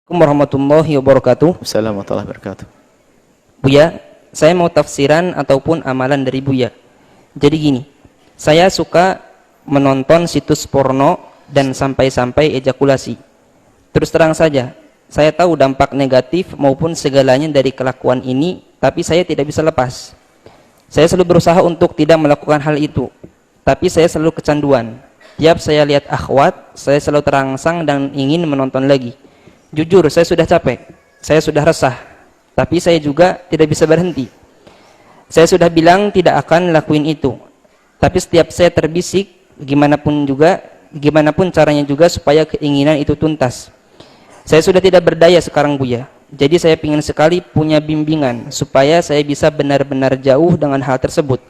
Warahmatullahi wabarakatuh. Assalamualaikum warahmatullahi wabarakatuh. Buya, saya mau tafsiran ataupun amalan dari Buya. Jadi gini, saya suka menonton situs porno dan sampai-sampai ejakulasi. Terus terang saja, saya tahu dampak negatif maupun segalanya dari kelakuan ini, tapi saya tidak bisa lepas. Saya selalu berusaha untuk tidak melakukan hal itu, tapi saya selalu kecanduan. Tiap saya lihat akhwat, saya selalu terangsang dan ingin menonton lagi. Jujur, saya sudah capek, saya sudah resah, tapi saya juga tidak bisa berhenti. Saya sudah bilang tidak akan lakuin itu, tapi setiap saya terbisik, gimana pun caranya juga supaya keinginan itu tuntas. Saya sudah tidak berdaya sekarang Buya, jadi saya ingin sekali punya bimbingan supaya saya bisa benar-benar jauh dengan hal tersebut.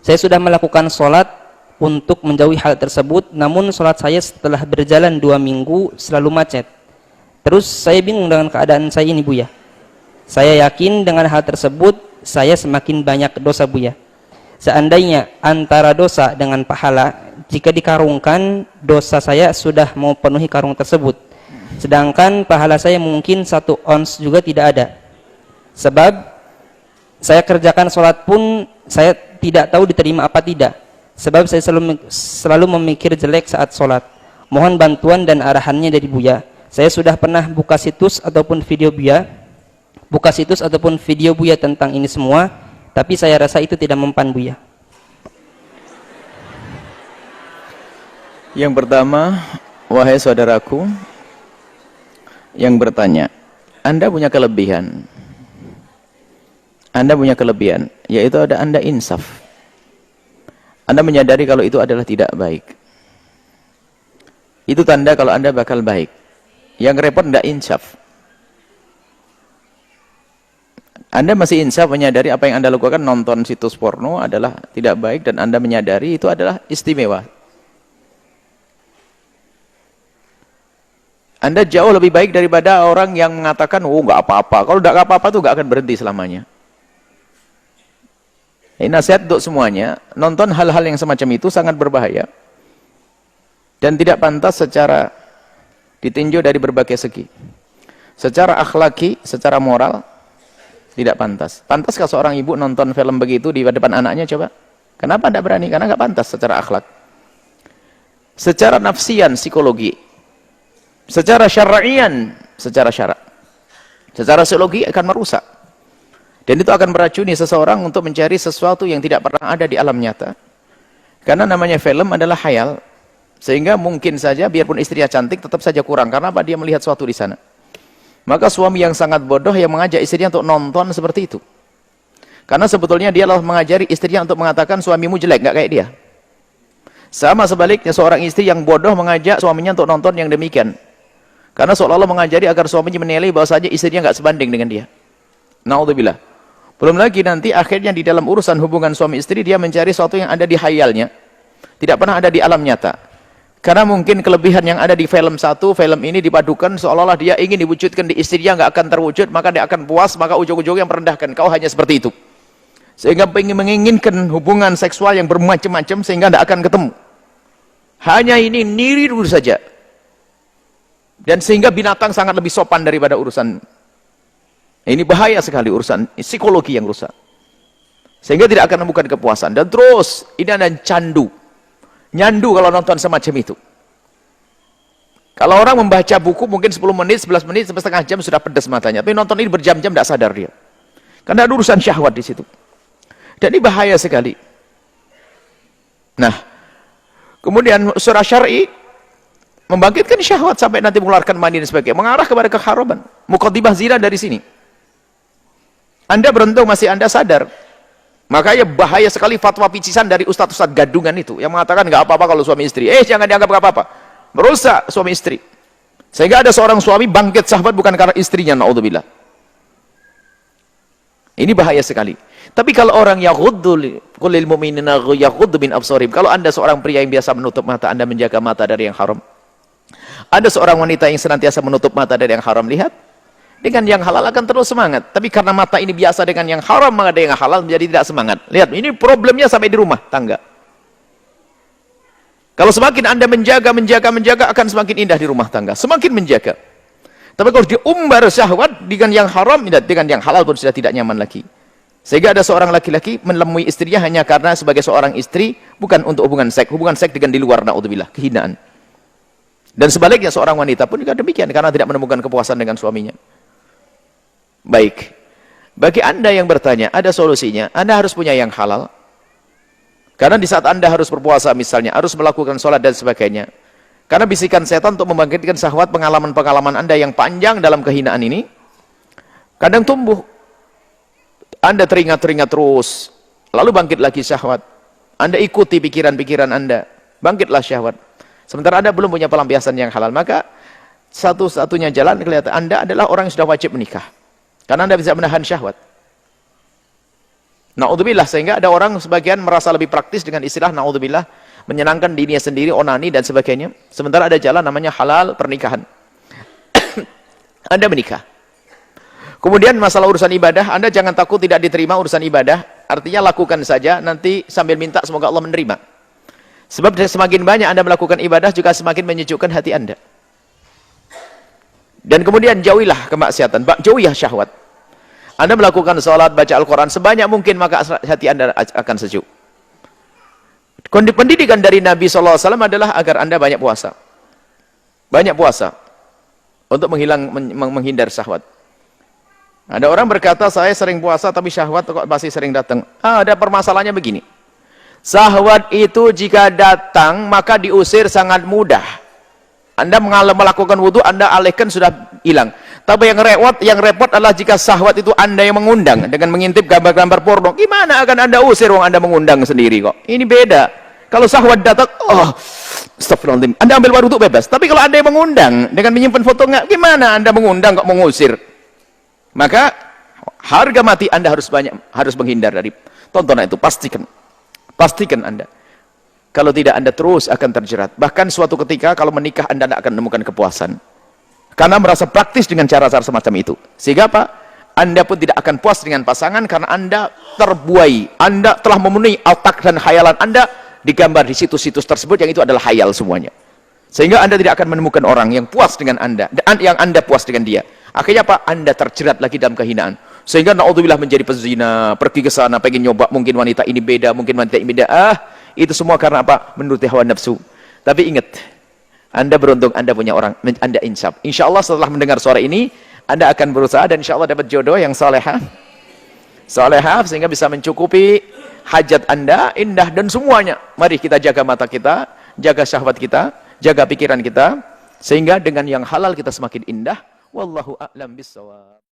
Saya sudah melakukan sholat untuk menjauhi hal tersebut, namun sholat saya setelah berjalan 2 minggu selalu macet. Terus saya bingung dengan keadaan saya ini Buya. Saya yakin dengan hal tersebut saya semakin banyak dosa Buya. Seandainya antara dosa dengan pahala, jika dikarungkan, dosa saya sudah mau penuhi karung tersebut. Sedangkan pahala saya mungkin 1 ons juga tidak ada. Sebab saya kerjakan sholat pun saya tidak tahu diterima apa tidak. Sebab saya selalu memikir jelek saat sholat. Mohon bantuan dan arahannya dari Buya. Saya sudah pernah buka situs ataupun video Buya tentang ini semua, tapi saya rasa itu tidak mempan Buya. Yang pertama, wahai saudaraku yang bertanya, Anda punya kelebihan. Anda punya kelebihan, yaitu ada Anda insaf. Anda menyadari kalau itu adalah tidak baik. Itu tanda kalau Anda bakal baik. Yang repot tidak insaf. Anda masih insaf menyadari apa yang Anda lakukan, nonton situs porno adalah tidak baik, dan Anda menyadari itu adalah istimewa. Anda jauh lebih baik daripada orang yang mengatakan, oh nggak apa-apa. Kalau nggak apa-apa tuh nggak akan berhenti selamanya. Ini nasihat untuk semuanya. Nonton hal-hal yang semacam itu sangat berbahaya dan tidak pantas secara ditinjau dari berbagai segi. Secara akhlaki, secara moral, tidak pantas. Pantaskah seorang ibu nonton film begitu di depan anaknya? Coba. Kenapa tidak berani? Karena nggak pantas secara akhlak. Secara nafsian, psikologi. Secara syar'ian, secara syarak. Secara psikologi akan merusak. Dan itu akan meracuni seseorang untuk mencari sesuatu yang tidak pernah ada di alam nyata. Karena namanya film adalah khayal. Sehingga mungkin saja biarpun istrinya cantik tetap saja kurang. Karena apa? Dia melihat sesuatu di sana. Maka suami yang sangat bodoh yang mengajak istrinya untuk nonton seperti itu. Karena sebetulnya dia lah mengajari istrinya untuk mengatakan suamimu jelek, nggak kayak dia. Sama sebaliknya seorang istri yang bodoh mengajak suaminya untuk nonton yang demikian. Karena seolah-olah mengajari agar suaminya menilai bahwa saja istrinya nggak sebanding dengan dia. Naudzubillah. Belum lagi nanti akhirnya di dalam urusan hubungan suami istri dia mencari sesuatu yang ada di khayalnya. Tidak pernah ada di alam nyata. Karena mungkin kelebihan yang ada di film satu, film ini dipadukan seolah-olah dia ingin diwujudkan di istrinya, nggak akan terwujud, maka dia akan puas, maka ujung-ujungnya merendahkan. Kau hanya seperti itu. Sehingga ingin menginginkan hubungan seksual yang bermacam-macam sehingga tidak akan ketemu. Hanya ini niru saja. Dan sehingga binatang sangat lebih sopan daripada urusan. Ini bahaya sekali urusan psikologi yang rusak. Sehingga tidak akan menemukan kepuasan. Dan terus ini ada candu. Nyandu kalau nonton semacam itu. Kalau orang membaca buku mungkin 10 menit, 11 menit, sampai setengah jam sudah pedas matanya. Tapi nonton ini berjam-jam tidak sadar dia. Karena ada urusan syahwat di situ. Dan ini bahaya sekali. Nah, kemudian surah syar'i membangkitkan syahwat sampai nanti mengeluarkan mani dan sebagainya. Mengarah kepada keharaman. Muqaddimah zina dari sini. Anda beruntung masih Anda sadar. Makanya bahaya sekali fatwa picisan dari ustadz-ustadz gadungan itu yang mengatakan nggak apa-apa kalau suami istri. Jangan dianggap nggak apa-apa. Merusak suami istri. Sehingga ada seorang suami bangkit syahwat bukan karena istrinya, naudzubillah. Ini bahaya sekali. Tapi kalau orang yaghuddu qulil mu'minina yaghuddu min absarihim. Kalau Anda seorang pria yang biasa menutup mata, Anda menjaga mata dari yang haram. Ada seorang wanita yang senantiasa menutup mata dari yang haram, lihat. Dengan yang halal akan terus semangat. Tapi karena mata ini biasa dengan yang haram, maka ada yang halal menjadi tidak semangat. Lihat, ini problemnya sampai di rumah tangga. Kalau semakin Anda menjaga, akan semakin indah di rumah tangga. Semakin menjaga. Tapi kalau diumbar syahwat dengan yang haram, dengan yang halal pun sudah tidak nyaman lagi. Sehingga ada seorang laki-laki menemui istrinya hanya karena sebagai seorang istri, bukan untuk hubungan seks dengan di luar, naudzubillah, kehinaan. Dan sebaliknya seorang wanita pun juga demikian, karena tidak menemukan kepuasan dengan suaminya. Baik, bagi Anda yang bertanya, ada solusinya. Anda harus punya yang halal. Karena di saat Anda harus berpuasa misalnya, harus melakukan sholat dan sebagainya. Karena bisikan setan untuk membangkitkan syahwat, pengalaman-pengalaman Anda yang panjang dalam kehinaan ini, kadang tumbuh. Anda teringat-teringat terus, lalu bangkit lagi syahwat. Anda ikuti pikiran-pikiran Anda, bangkitlah syahwat. Sementara Anda belum punya pelampiasan yang halal, maka satu-satunya jalan kelihatan Anda adalah orang yang sudah wajib menikah. Karena Anda bisa menahan syahwat. Na'udzubillah, sehingga ada orang sebagian merasa lebih praktis dengan istilah na'udzubillah, menyenangkan dirinya sendiri, onani dan sebagainya. Sementara ada jalan namanya halal pernikahan. Anda menikah. Kemudian masalah urusan ibadah, Anda jangan takut tidak diterima urusan ibadah. Artinya lakukan saja, nanti sambil minta semoga Allah menerima. Sebab semakin banyak Anda melakukan ibadah, juga semakin menyejukkan hati Anda. Dan kemudian jauhilah kemaksiatan, jauhilah syahwat. Anda melakukan sholat, baca Al-Quran sebanyak mungkin, maka hati Anda akan sejuk. Pendidikan dari Nabi SAW adalah agar Anda banyak puasa. Banyak puasa. Untuk menghindar syahwat. Ada orang berkata, saya sering puasa tapi syahwat kok masih sering datang. Ada permasalahannya begini. Syahwat itu jika datang, maka diusir sangat mudah. Anda melakukan wudhu, Anda alihkan sudah hilang. Tapi yang repot adalah jika syahwat itu Anda yang mengundang dengan mengintip gambar-gambar porno. Gimana akan Anda usir wong Anda mengundang sendiri kok? Ini beda. Kalau syahwat datang, astagfirullahaladzim, Anda ambil wudhu bebas. Tapi kalau Anda yang mengundang dengan menyimpan foto, gimana Anda mengundang kok mengusir? Maka harga mati Anda harus menghindar dari tontonan itu. Pastikan Anda. Kalau tidak, Anda terus akan terjerat. Bahkan suatu ketika kalau menikah Anda tidak akan menemukan kepuasan. Karena merasa praktis dengan cara-cara semacam itu. Sehingga apa? Anda pun tidak akan puas dengan pasangan karena Anda terbuai. Anda telah memenuhi otak dan khayalan Anda digambar di situs-situs tersebut yang itu adalah khayal semuanya. Sehingga Anda tidak akan menemukan orang yang puas dengan Anda dan yang Anda puas dengan dia. Akhirnya apa? Anda terjerat lagi dalam kehinaan. Sehingga na'udzubillah menjadi pezina, pergi ke sana pengen nyoba, mungkin wanita ini beda, mungkin wanita ini beda. Itu semua karena apa? Menuruti hawa nafsu. Tapi ingat, Anda beruntung Anda punya orang, Anda insaf. Insya Allah setelah mendengar suara ini, Anda akan berusaha dan insya Allah dapat jodoh yang salehah, sehingga bisa mencukupi hajat Anda, indah dan semuanya. Mari kita jaga mata kita, jaga syahwat kita, jaga pikiran kita, sehingga dengan yang halal kita semakin indah. Wallahu a'lam bissawab.